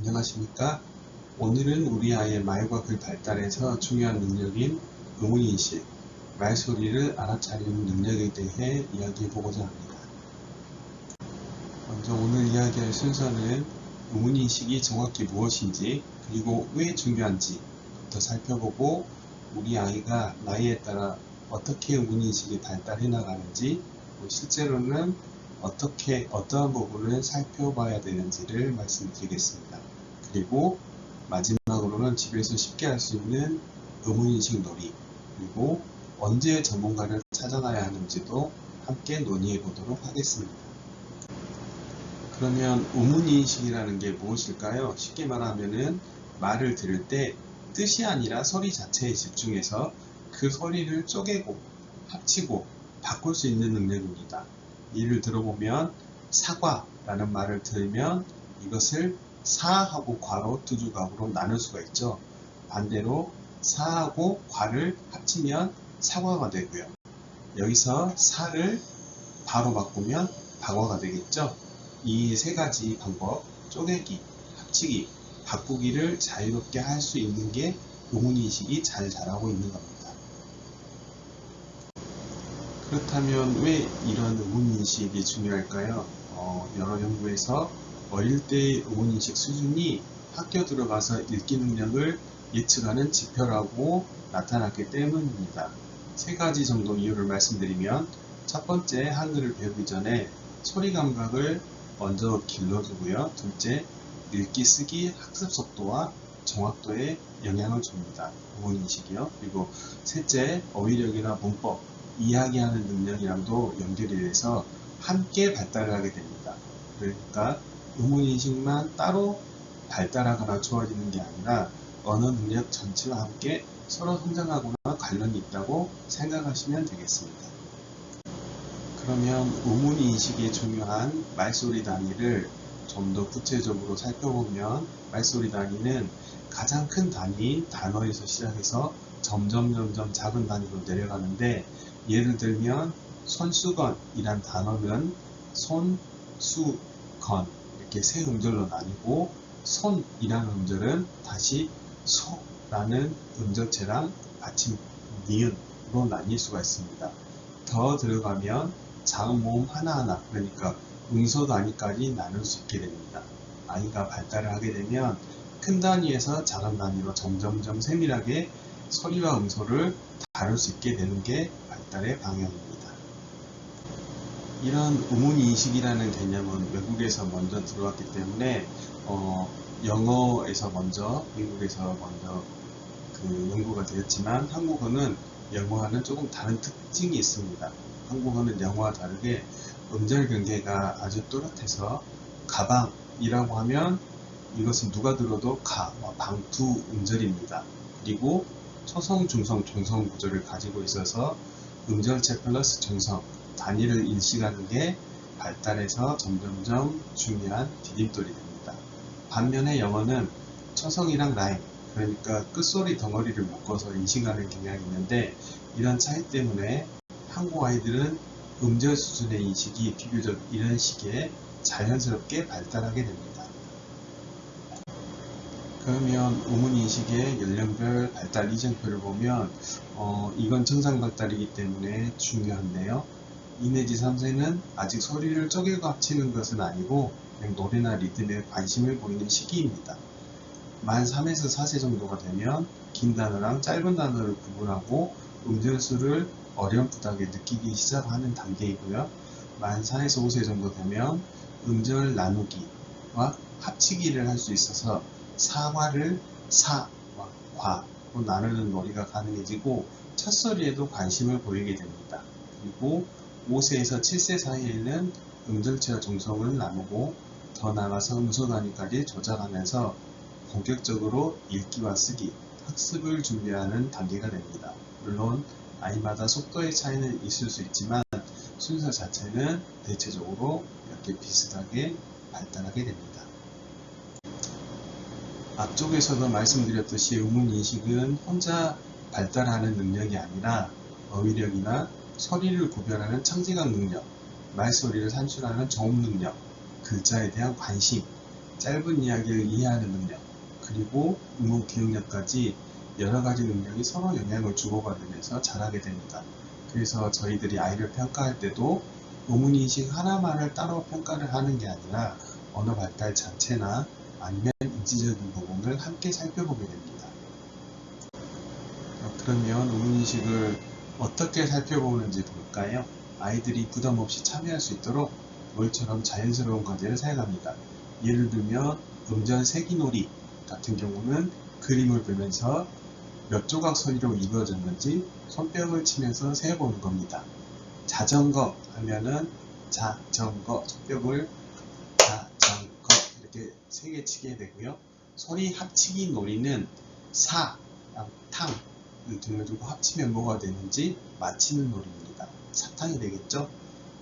안녕하십니까? 오늘은 우리 아이의 말과 글 발달에서 중요한 능력인 의문인식, 말소리를 알아차리는 능력에 대해 이야기해보고자 합니다. 먼저 오늘 이야기할 순서는 의문인식이 정확히 무엇인지 그리고 왜 중요한지부터 살펴보고 우리 아이가 나이에 따라 어떻게 의문인식이 발달해 나가는지 실제로는 어떠한 부분을 살펴봐야 되는지를 말씀드리겠습니다. 그리고 마지막으로는 집에서 쉽게 할 수 있는 의문인식 놀이, 그리고 언제 전문가를 찾아가야 하는지도 함께 논의해 보도록 하겠습니다. 그러면 의문인식이라는 게 무엇일까요? 쉽게 말하면은 말을 들을 때 뜻이 아니라 소리 자체에 집중해서 그 소리를 쪼개고 합치고 바꿀 수 있는 능력입니다. 예를 들어보면 사과라는 말을 들으면 이것을 사하고 과로 두 조각으로 나눌 수가 있죠. 반대로 사하고 과를 합치면 사과가 되고요. 여기서 사를 바로 바꾸면 박어가 되겠죠. 이 세 가지 방법, 쪼개기, 합치기, 바꾸기를 자유롭게 할 수 있는 게 의문인식이 잘 자라고 있는 겁니다. 그렇다면 왜 이런 의문인식이 중요할까요? 여러 연구에서 어릴 때의 의문인식 수준이 학교 들어가서 읽기 능력을 예측하는 지표라고 나타났기 때문입니다. 세 가지 정도 이유를 말씀드리면, 첫 번째, 한글을 배우기 전에 소리 감각을 먼저 길러주고요. 둘째, 읽기 쓰기 학습 속도와 정확도에 영향을 줍니다. 의문인식이요. 그리고 셋째, 어휘력이나 문법, 이야기하는 능력이랑도 연결이 돼서 함께 발달을 하게 됩니다. 그러니까 의문인식만 따로 발달하거나 좋아지는 게 아니라 언어 능력 전체와 함께 서로 성장하거나 관련이 있다고 생각하시면 되겠습니다. 그러면 의문인식이 중요한 말소리 단위를 좀 더 구체적으로 살펴보면, 말소리 단위는 가장 큰 단위인 단어에서 시작해서 점점 작은 단위로 내려가는데, 예를 들면 손수건이란 단어는 손, 수, 건 이렇게 세 음절로 나뉘고, 손이라는 음절은 다시 소라는 음절체랑 받침 니은으로 나뉠 수가 있습니다. 더 들어가면 작은 모음 하나하나, 그러니까 음소 단위까지 나눌 수 있게 됩니다. 아이가 발달을 하게 되면 큰 단위에서 작은 단위로 점점 세밀하게 소리와 음소를 다룰 수 있게 되는 게 발달의 방향입니다. 이런 의문인식이라는 개념은 외국에서 먼저 들어왔기 때문에 영어에서 먼저, 미국에서 먼저 그 연구가 되었지만, 한국어는 영어와는 조금 다른 특징이 있습니다. 한국어는 영어와 다르게 음절 경계가 아주 또렷해서 가방이라고 하면 이것은 누가 들어도 가와 방 두 음절입니다. 그리고 초성, 중성, 종성 구조를 가지고 있어서 음절체 플러스 종성 단위를 인식하는 게 발달해서 점점 중요한 디딤돌이 됩니다. 반면에 영어는 초성이랑 라임, 그러니까 끝소리 덩어리를 묶어서 인식하는 경향이 있는데, 이런 차이 때문에 한국 아이들은 음절 수준의 인식이 비교적 이런 시기에 자연스럽게 발달하게 됩니다. 그러면 의문인식의 연령별 발달 이정표를 보면 이건 정상 발달이기 때문에 중요한데요. 2 내지 3세는 아직 소리를 쪼개고 합치는 것은 아니고 그냥 노래나 리듬에 관심을 보이는 시기입니다. 만 3에서 4세 정도가 되면 긴 단어랑 짧은 단어를 구분하고 음절수를 어렴풋하게 느끼기 시작하는 단계이고요. 만 4에서 5세 정도 되면 음절 나누기와 합치기를 할 수 있어서 사과를 사와 과로 나누는 놀이가 가능해지고 첫소리에도 관심을 보이게 됩니다. 그리고 5세에서 7세 사이에는 음절체와 종성을 나누고 더 나아가서 음소 단위까지 조작하면서 본격적으로 읽기와 쓰기, 학습을 준비하는 단계가 됩니다. 물론 아이마다 속도의 차이는 있을 수 있지만 순서 자체는 대체적으로 이렇게 비슷하게 발달하게 됩니다. 앞쪽에서도 말씀드렸듯이 의문인식은 혼자 발달하는 능력이 아니라 어휘력이나 소리를 구별하는 청지각 능력, 말소리를 산출하는 저음 능력, 글자에 대한 관심, 짧은 이야기를 이해하는 능력, 그리고 의문 기억력까지 여러 가지 능력이 서로 영향을 주고받으면서 자라게 됩니다. 그래서 저희들이 아이를 평가할 때도 의문인식 하나만을 따로 평가를 하는 게 아니라 언어 발달 전체나 아니면 인지적인 부분을 함께 살펴보게 됩니다. 그러면 의문인식을 어떻게 살펴보는지 볼까요? 아이들이 부담 없이 참여할 수 있도록 놀이처럼 자연스러운 과제를 사용합니다. 예를 들면 음절 세기놀이 같은 경우는 그림을 보면서 몇 조각 소리로 이루어졌는지 손뼉을 치면서 세어보는 겁니다. 자전거 하면은 자전거, 손뼉을 자전거 이렇게 3개 치게 되고요. 소리 합치기 놀이는 사, 탕 들려주고 합치면 뭐가 되는지 맞히는 놀이입니다. 사탕이 되겠죠?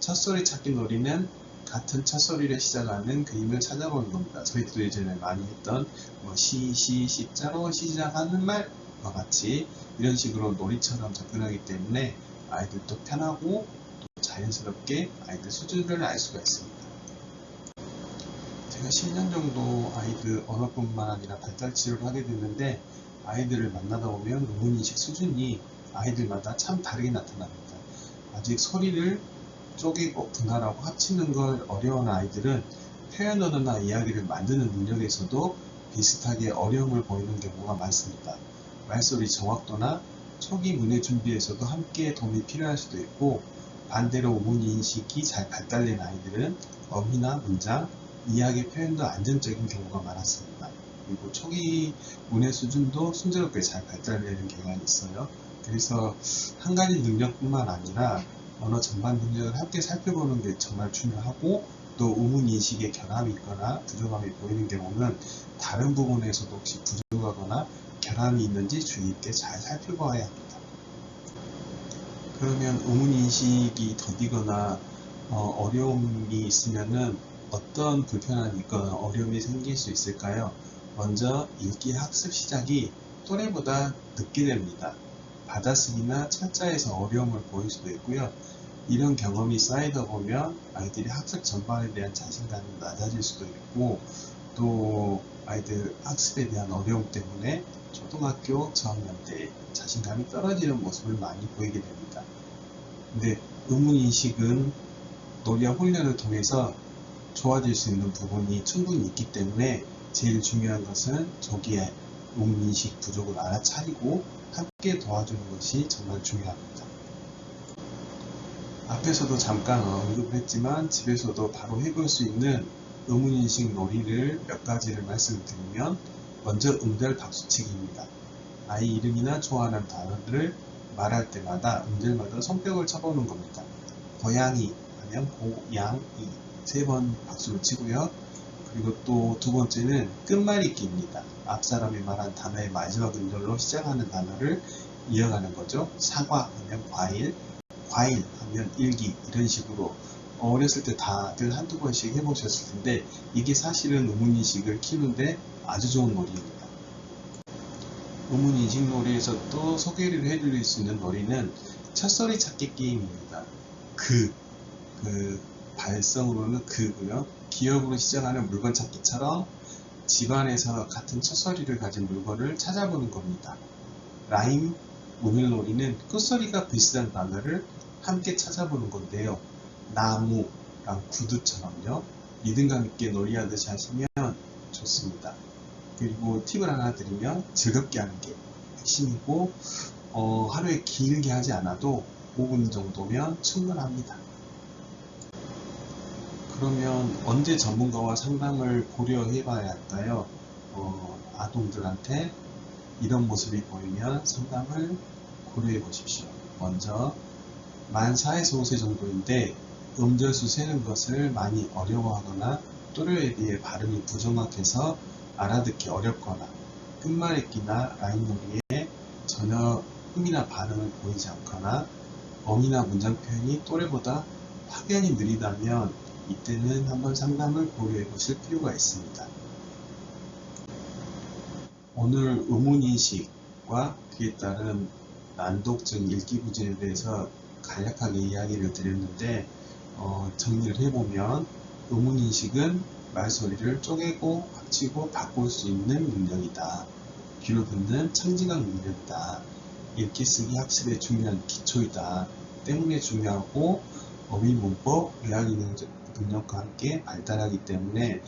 첫소리 찾기 놀이는 같은 첫소리를 시작하는 그림을 찾아보는 겁니다. 저희들이 예전에 많이 했던 시자로 시작하는 말과 같이 이런 식으로 놀이처럼 접근하기 때문에 아이들도 편하고 또 자연스럽게 아이들 수준을 알 수가 있습니다. 제가 10년 정도 아이들 언어뿐만 아니라 발달 치료를 하게 됐는데 아이들을 만나다 보면 의문인식 수준이 아이들마다 참 다르게 나타납니다. 아직 소리를 쪼개고 분할하고 합치는 걸 어려워하는 아이들은 표현 언어나 이야기를 만드는 능력에서도 비슷하게 어려움을 보이는 경우가 많습니다. 말소리 정확도나 초기 문해 준비에서도 함께 도움이 필요할 수도 있고 반대로 의문인식이 잘 발달된 아이들은 어휘나 문장, 이야기 표현도 안정적인 경우가 많았습니다. 그리고 초기 문해 수준도 순조롭게 잘 발달되는 경향이 있어요. 그래서 한 가지 능력뿐만 아니라 언어 전반 능력을 함께 살펴보는 게 정말 중요하고 또 의문인식에 결함이 있거나 부족함이 보이는 경우는 다른 부분에서도 혹시 부족하거나 결함이 있는지 주의 있게 잘 살펴봐야 합니다. 그러면 의문인식이 더디거나 어려움이 있으면은 어떤 불편함이 있거나 어려움이 생길 수 있을까요? 먼저 읽기 학습 시작이 또래보다 늦게 됩니다. 받아쓰기나 철자에서 어려움을 보일 수도 있고요. 이런 경험이 쌓이다 보면 아이들이 학습 전반에 대한 자신감이 낮아질 수도 있고 또 아이들 학습에 대한 어려움 때문에 초등학교 저학년 때 자신감이 떨어지는 모습을 많이 보이게 됩니다. 근데 의문인식은 놀이와 훈련을 통해서 좋아질 수 있는 부분이 충분히 있기 때문에 제일 중요한 것은 조기에 의문인식 부족을 알아차리고 함께 도와주는 것이 정말 중요합니다. 앞에서도 잠깐 언급을 했지만 집에서도 바로 해볼 수 있는 의문인식 놀이를 몇 가지를 말씀드리면 먼저 음절 박수치기입니다. 아이 이름이나 좋아하는 단어들을 말할 때마다 음절마다 손뼉을 쳐보는 겁니다. 고양이 하면 고양이 3번 박수를 치고요. 그리고 또 두 번째는 끝말잇기입니다. 앞 사람이 말한 단어의 마지막 음절로 시작하는 단어를 이어가는 거죠. 사과 하면 과일, 과일 하면 일기 이런 식으로 어렸을 때 다들 한두 번씩 해보셨을 텐데 이게 사실은 의문인식을 키우는데 아주 좋은 놀이입니다. 의문인식 놀이에서 또 소개를 해드릴 수 있는 놀이는 첫소리 찾기 게임입니다. 그 발성으로는 그고요. 기억으로 시작하는 물건 찾기처럼 집안에서 같은 첫소리를 가진 물건을 찾아보는 겁니다. 라임 오늘놀이는 끝소리가 비슷한 단어를 함께 찾아보는 건데요. 나무랑 구두처럼요. 리듬감 있게 놀이하듯이 하시면 좋습니다. 그리고 팁을 하나 드리면 즐겁게 하는 게 핵심이고 하루에 길게 하지 않아도 5분 정도면 충분합니다. 그러면 언제 전문가와 상담을 고려해 봐야 할까요? 아동들한테 이런 모습이 보이면 상담을 고려해 보십시오. 먼저 만 4에서 5세 정도인데 음절수 세는 것을 많이 어려워하거나 또래에 비해 발음이 부정확해서 알아듣기 어렵거나 끝말잇기나 라임놀이에 전혀 흥미나 반응을 보이지 않거나 어휘나 문장 표현이 또래보다 확연히 느리다면 이때는 한번 상담을 고려해 보실 필요가 있습니다. 오늘 의문인식과 그에 따른 난독증 읽기부진에 대해서 간략하게 이야기를 드렸는데 정리를 해보면 의문인식은 말소리를 쪼개고 합치고 바꿀 수 있는 능력이다. 귀로 듣는 청지각 능력이다. 읽기 쓰기 학습에 중요한 기초이다. 때문에 중요하고 어휘 문법, 의학 능력과 함께 발달하기 때문에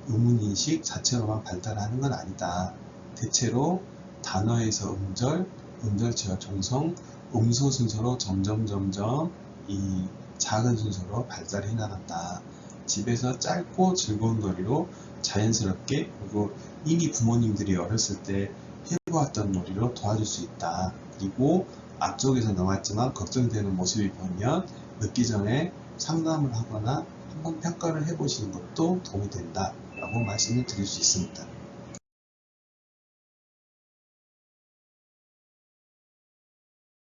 의문인식 자체로만 발달하는 건 아니다. 대체로 단어에서 음절, 음절체와 종성, 음소 순서로 점점 이 작은 순서로 발달해 나간다. 집에서 짧고 즐거운 놀이로 자연스럽게, 그리고 이미 부모님들이 어렸을 때 해보았던 놀이로 도와줄 수 있다. 그리고 앞쪽에서 나왔지만 걱정되는 모습이 보이면 늦기 전에 상담을 하거나 한번 평가를 해보시는 것도 도움이 된다 라고 말씀을 드릴 수 있습니다.